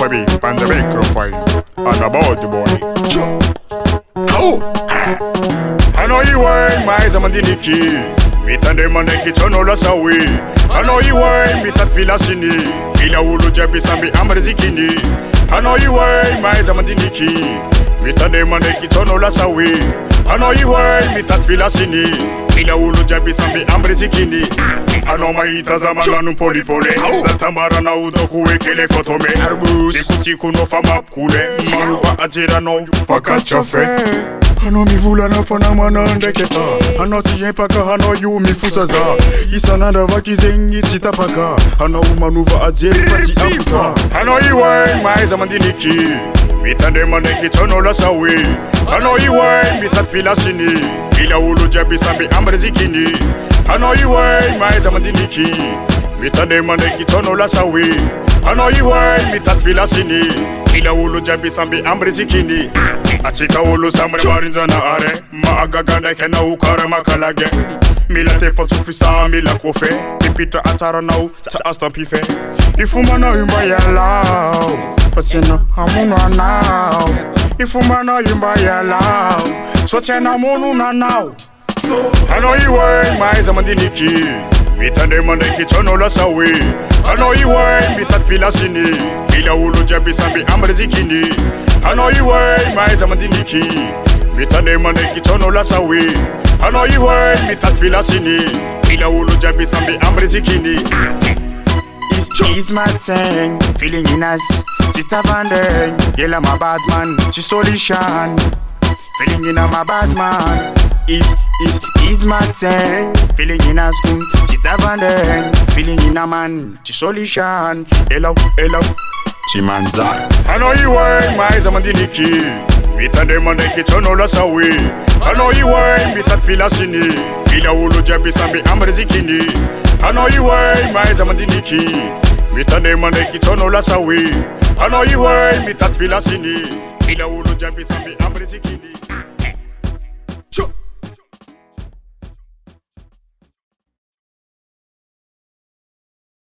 baby, on the microphone, on the body boy. I know you ain't my zamandiniki. Mitande maneki chono la sawi. I know you ain't mitat pilasini. Ila ulu jabi sambi amrizikini. I know you ain't my zamandiniki. Mitande maneki chono la sawi. I know you ain't mitat pilasini. Ila ulu jabi sambi amrizikini. I know my itazama nu poli pole. Zatamara na udoku wekele fotome. Tiku tiku no fama kule. Manuwa ajira no pakachafe. Hano mi vula na fana manande keta. Hano tiye paka hano yu mi fusaza. Isananda waki zengi sita paka. Hano umanuva ajeri pati aputa. Hano iwe mai zamandiniki. Mitande maneki chono la sawi. Hano iwe mitat pilasini. Ila ulu jabi sambi amrizikini. Hano iwe mai zamandiniki. Mitande maneki chono la sawi. Hano iwe mitat pilasini. Ila ulu jabi sambi amrizikini. Achika ulu samre marinza na are. Maagaganda kena ukare makalage. Mila te fotufisa mila kofe. Pipita atara nau ta aston pife. Ifuma na yumba ya lao. Pasina hamuna nao. Ifuma na yumba ya lao. Sochena monu na nao. Hano iwe mai zamandiniki. Mitande maneki chono la sawi. Hano iwe mitat pilasini. Ila ulu jabi sambi amrizikini. Hano iwe mai zamandiniki. Mitande maneki chono la sawi. Hano iwe mitat pilasini. Ila ulu jabi sambi amrizikini. It's my thing, feeling in us. Sita Vanden, yella my bad man. She solution, feeling in my bad man. It's my thing, feeling in us. Sita Vanden, feeling in a man. She solution, hello. Chimanza. Hano iwe mai zamandiniki. Mitande maneki chono la sawi. Hano iwe mitat pilasini. Ila ulu jabi sambi amrizikini. Hano iwe mai zamandiniki. Mitande maneki chono la sawi. Hano iwe mitat pilasini. Ila ulu jabi sambi amrizikini.